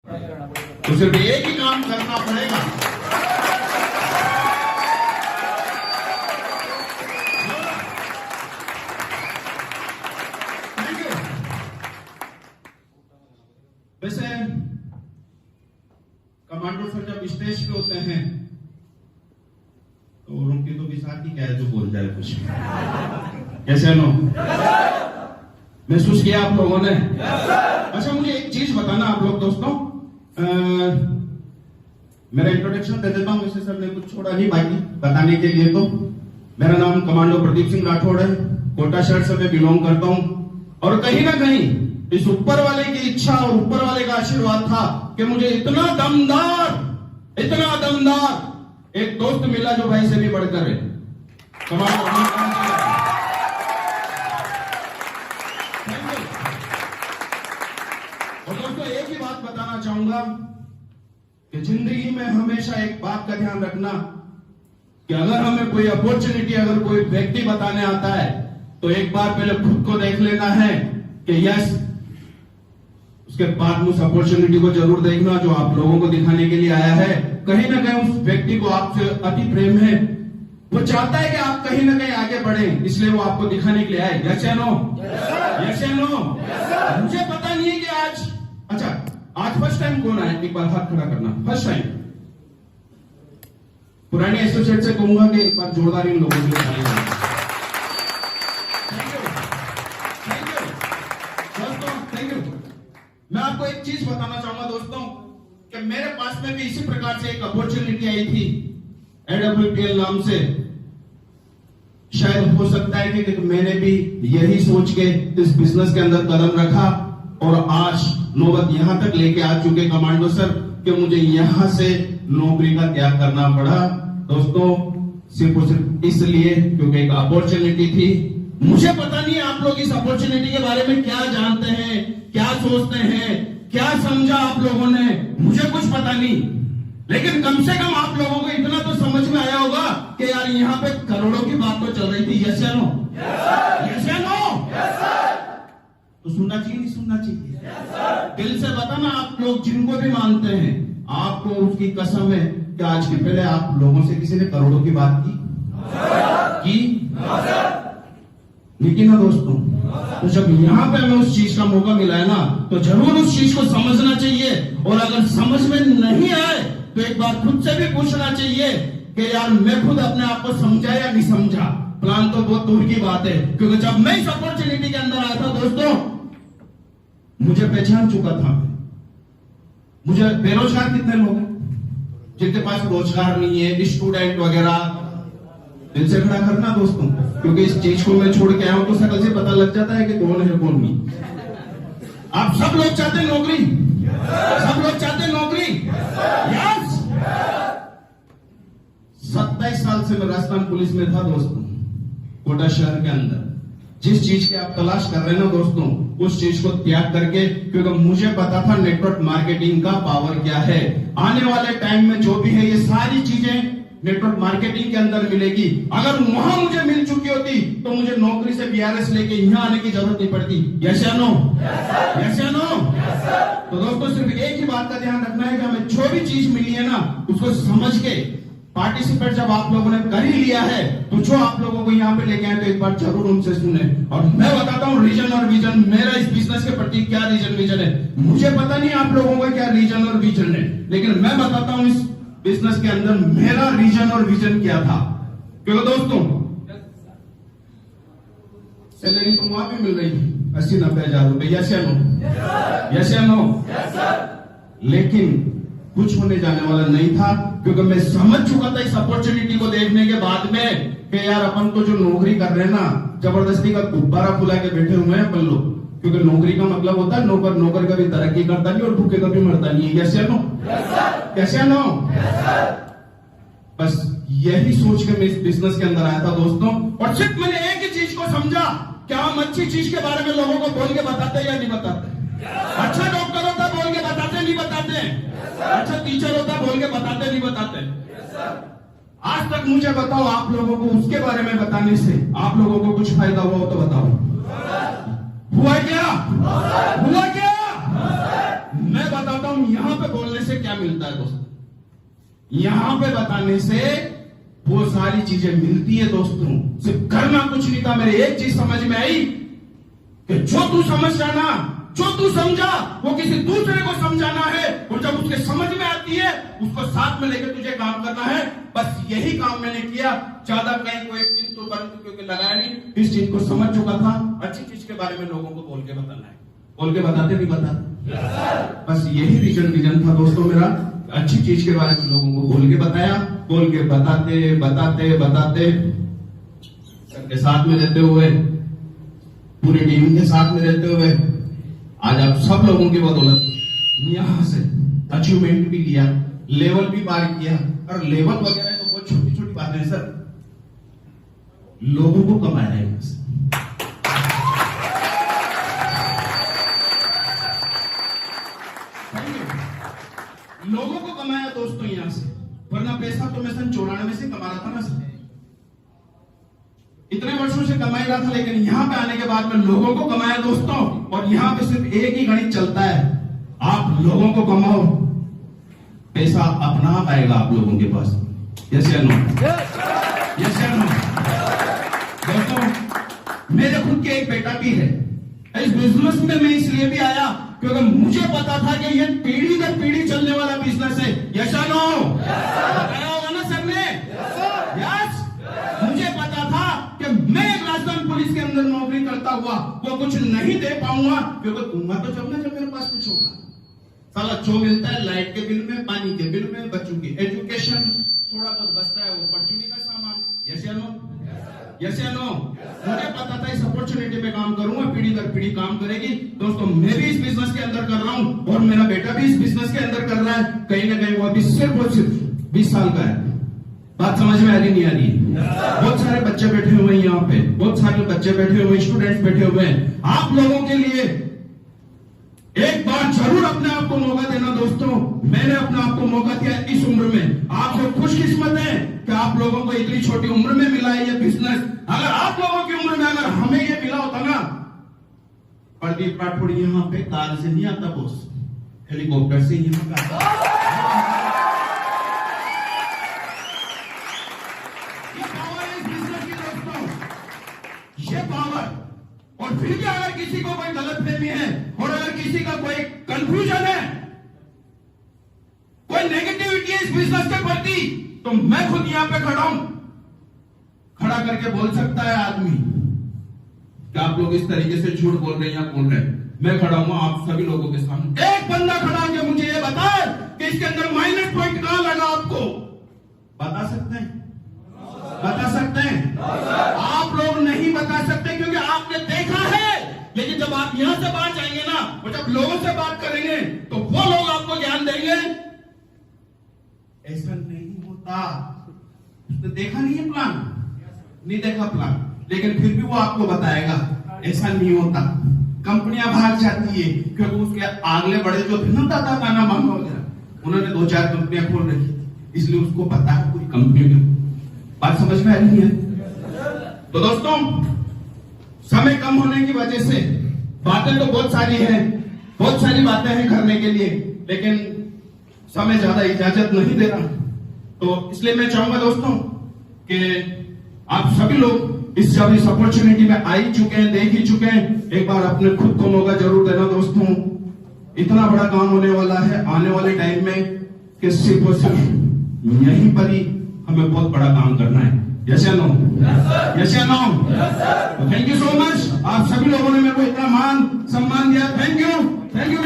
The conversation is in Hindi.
तो सिर्फ एक ही काम करना पड़ेगा, वैसे कमांडो सर जब स्टेज पे होते हैं तो उनकी तो विसाखी क्या है जो बोल जाए कुछ। कैसे नो महसूस किया आप लोगों ने? अच्छा मुझे एक चीज बताना आप लोग दोस्तों, मेरा इंट्रोडक्शन दे देता हूं, वैसे सर ने कुछ छोड़ा नहीं बाकी बताने के लिए। तो मेरा नाम कमांडो प्रदीप सिंह राठौड़ है, कोटा शहर से मैं बिलोंग करता हूं। और कहीं ना कहीं इस ऊपर वाले की इच्छा और ऊपर वाले का आशीर्वाद था कि मुझे इतना दमदार एक दोस्त मिला जो भाई से भी बढ़कर है। और दोस्तों एक ही बात बताना चाहूंगा कि जिंदगी में हमेशा एक बात का ध्यान रखना कि अगर हमें कोई अपॉर्चुनिटी, अगर कोई व्यक्ति बताने आता है तो एक बार पहले खुद को देख लेना है कि यस, उसके बाद उस अपॉर्चुनिटी को जरूर देखना जो आप लोगों को दिखाने के लिए आया है। कहीं ना कहीं उस व्यक्ति को आपसे अति प्रेम है, वो चाहता है कि आप कहीं ना कहीं आगे बढ़े, इसलिए वो आपको दिखाने के लिए आए। यस या नो? यस या नो? मुझे पता नहीं है कि आज फर्स्ट टाइम कौन आया, एक बार हाथ खड़ा करना। फर्स्ट टाइम पुराने एसोसिएट से कहूंगा कि एक बार जोरदार इन लोगों के लिए थैंक यू। मैं आपको एक चीज बताना चाहूंगा दोस्तों कि मेरे पास में भी इसी प्रकार से एक अपॉर्चुनिटी आई थी AWPL नाम से। शायद हो सकता है कि मैंने भी यही सोच के इस बिजनेस के अंदर कदम रखा और आज नौबत यहां तक लेके आ चुके कमांडो सर कि मुझे यहां से नौकरी का त्याग करना पड़ा दोस्तों, सिर्फ और सिर्फ इसलिए क्योंकि एक अपॉर्चुनिटी थी। मुझे पता नहीं आप लोग इस अपॉर्चुनिटी के बारे में क्या जानते हैं, क्या सोचते हैं, क्या समझा आप लोगों ने, मुझे कुछ पता नहीं, लेकिन कम से कम आप लोगों को इतना तो समझ में आया होगा कि यार यहाँ पे करोड़ों की बात तो चल रही थी। यस या नो? यस या नो? तो सुनना चाहिए नहीं सुनना चाहिए? दिल से बताना, आप लोग जिनको भी मानते हैं आपको उसकी कसम है कि आज के पहले आप लोगों से किसी ने करोड़ों की बात की? लेकिन ना दोस्तों, तो जब यहाँ पे हमें उस चीज का मौका मिला है ना, तो जरूर उस चीज को समझना चाहिए। और अगर समझ में नहीं आए तो एक बार खुद से भी पूछना चाहिए कि यार मैं खुद अपने आप को समझा या नहीं समझा। प्लान तो बहुत दूर की बात है, क्योंकि जब मैं इस अपॉर्चुनिटी के अंदर आया था दोस्तों, मुझे पहचान चुका था। मुझे बेरोजगार कितने लोग हैं जिनके पास रोजगार नहीं है, स्टूडेंट वगैरह, दिल से खड़ा करना दोस्तों, क्योंकि इस चीज को मैं छोड़ के आया हूं तो शकल से पता लग जाता है कि कौन है कौन नहीं। आप सब लोग चाहते हैं नौकरी, सब लोग चाहते हैं नौकरी। यस, 27 साल से मैं राजस्थान पुलिस में था दोस्तों, कोटा शहर के अंदर। जिस चीज की आप तलाश कर रहे हैं ना दोस्तों, उस चीज को त्याग करके, क्योंकि मुझे पता था नेटवर्क मार्केटिंग का पावर क्या है। आने वाले टाइम में जो भी है ये सारी चीजें नेटवर्क मार्केटिंग के अंदर मिलेगी। अगर वहां मुझे मिल चुकी होती तो मुझे नौकरी से BRS लेके यहाँ आने की जरूरत नहीं पड़ती। यस या नो? यस या नो? तो दोस्तों सिर्फ एक ही बात का ध्यान रखना है कि हमें जो भी चीज मिली है ना, उसको समझ के पार्टिसिपेट जब आप लोगों ने कर ही लिया है तो जो आप लोगों को यहाँ पे लेके आए तो एक बार जरूर उनसे सुने। और मैं बताता हूँ रीजन और विजन, मेरा इस बिजनेस के प्रति क्या रीजन विजन है। मुझे पता नहीं आप लोगों का क्या रीजन और विजन है, लेकिन मैं बताता हूँ इस बिजनेस के अंदर मेरा रीजन और विजन क्या था। क्योंकि दोस्तों सैलरी तो वहां भी मिल रही थी 80-90 हजार रुपए। यस या नो? यस या नो? लेकिन कुछ होने जाने वाला नहीं था, क्योंकि मैं समझ चुका था इस अपॉर्चुनिटी को देखने के बाद में कि यार अपन तो जो नौकरी कर रहे हैं ना, जबरदस्ती का गुब्बारा फुला के बैठे हुए हैं अपन लोग। क्योंकि नौकरी का मतलब होता है नौकर कभी तरक्की करता नहीं और भूखे कभी मरता नहीं है। यस या नो? यस या नो? बस यही सोच के मैं इस बिजनेस के अंदर आया था दोस्तों। और सिर्फ मैंने एक ही चीज को समझा, क्या हम अच्छी चीज के बारे में लोगों को बोल के बताते या नहीं बताते? अच्छा डॉक्टर होता बोल के बताते नहीं बताते? अच्छा टीचर होता बोल के बताते नहीं बताते? आज तक मुझे बताओ, आप लोगों को उसके बारे में बताने से आप लोगों को कुछ फायदा हुआ हो तो बताओ। हुआ क्या? हुआ क्या? मैं बताता हूं, यहां पे क्या मिलता है दोस्तों? यहां पे बताने से वो सारी चीजें मिलती है दोस्तों। सिर्फ करना कुछ नहीं था। मेरे एक चीज समझ में आई कि जो तू समझ जाना, जो तू समझा, वो किसी दूसरे को समझाना है, और जब उसके समझ में आती है उसको साथ में लेकर तुझे काम करना है। बस यही काम मैंने किया। ज्यादा कहीं कोई किंतु परंतु क्योंकि लगाया नहीं, इस चीज को समझ चुका था। अच्छी चीज के बारे में लोगों को बोल के बताना है। बोल के बताते नहीं बताते? बस यही विजन था दोस्तों मेरा। अच्छी चीज के बारे में लोगों को बोल के बताया, बोल के बताते बताते बताते सबके साथ में रहते हुए, पूरी टीम के साथ में रहते हुए आज आप सब लोगों की बदौलत यहां से अचीवमेंट भी लिया, लेवल भी पार किया। और लेवल वगैरह तो बहुत छोटी छोटी बातें हैं सर, लोगों को कमाया है यहां से। लोगों को कमाया दोस्तों यहां से, वरना पैसा तो मैं सन 94 से कमा रहा था ना सर, इतने वर्षों से कमा रहा था। लेकिन यहां पे आने के बाद में लोगों को कमाया दोस्तों। और यहां पे सिर्फ एक ही गणित चलता है, आप लोगों को कमाओ, पैसा अपना आप आएगा आप लोगों के पास। यस या नो? यस या नो? दोस्तों मेरे खुद के एक बेटा भी है। इस बिजनेस में मैं इसलिए भी आया क्योंकि मुझे पता था कि ये पीढ़ी दर पीढ़ी चलने वाला बिजनेस है। यस या नो? बताया होगा ना सर ने? यस। मुझे पता था कि मैं राजस्थान पुलिस के अंदर नौकरी करता हुआ वो कुछ नहीं दे पाऊंगा, क्योंकि दूंगा तो जब मेरे पास कुछ होगा। साला जो मिलता है लाइट के बिल में, पानी के बिल में, बच्चों की एजुकेशन, थोड़ा बहुत बचता है वो परचूनी का सामान। यस या नो? यस या नो? मुझे पता था इस अपॉर्चुनिटी पे काम करूंगा, पीढ़ी दर पीढ़ी काम करेगी। दोस्तों मैं भी इस बिजनेस के अंदर कर रहा हूं और मेरा बेटा भी इस बिजनेस के अंदर कर रहा है। कहीं ना कहीं वो अभी सिर्फ और सिर्फ 20 साल का है। बात समझ में आ रही नहीं आ रही? बहुत सारे बच्चे बैठे हुए हैं यहाँ पे, बहुत सारे बच्चे बैठे हुए, स्टूडेंट्स बैठे हुए हैं। आप लोगों के लिए एक बार जरूर अपने आप को मौका देना दोस्तों। मैंने अपने आप को मौका दिया इस उम्र में। आप लोग खुशकिस्मत हैं कि आप लोगों को इतनी छोटी उम्र में मिला है ये बिजनेस। अगर आप लोगों की उम्र में अगर हमें ये मिला होता ना, प्रदीप राठौड़ यहाँ पे कार से नहीं आता बॉस, हेलीकॉप्टर से यहाँ पे आता। ये पावर। और फिर भी अगर किसी को कोई गलतफहमी है और अगर किसी का कोई कंफ्यूजन है, कोई नेगेटिविटी है इस बिजनेस के प्रति, तो मैं खुद यहां पे खड़ा हूं। खड़ा करके बोल सकता है आदमी कि आप लोग इस तरीके से झूठ बोल रहे हैं या बोल रहे हैं। मैं खड़ा हूं आप सभी लोगों के सामने। एक बंदा खड़ा होकर मुझे ये बताए कि इसके अंदर माइनस पॉइंट कहां लगा, आपको बता सकते हैं? बता सकते हैं? आप लोग नहीं बता सकते क्योंकि आपने देखा है। लेकिन जब आप यहां से बाहर जाएंगे ना, और जब लोगों से बात करेंगे, तो वो लोग आपको ज्ञान देंगे। ऐसा नहीं होता। उसने देखा नहीं है प्लान, नहीं देखा प्लान, लेकिन फिर भी वो आपको बताएगा ऐसा नहीं होता। कंपनियां भाग जाती है क्योंकि उसके अगले बड़े जो थे ना, दादा काना मामा वगैरह, उन्होंने 2-4 कंपनियां खोल रखी, इसलिए उसको पता है पूरी कंपनी में। बात समझ में आ रही है? तो दोस्तों समय कम होने की वजह से बातें तो बहुत सारी हैं, बहुत सारी बातें हैं करने के लिए, लेकिन समय ज्यादा इजाजत नहीं दे रहा। तो इसलिए मैं चाहूंगा दोस्तों कि आप सभी लोग इस अपॉर्चुनिटी में आ ही चुके हैं, देख ही चुके हैं। एक बार अपने खुद को मौका जरूर देना दोस्तों। इतना बड़ा काम होने वाला है आने वाले टाइम में कि सिर्फ और सिर्फ यहीं पर ही हमें बहुत बड़ा काम करना है। यस या नो? यस या no? Thank you so much. आप सभी लोगों ने मेरे को इतना मान सम्मान दिया। Thank you, thank you.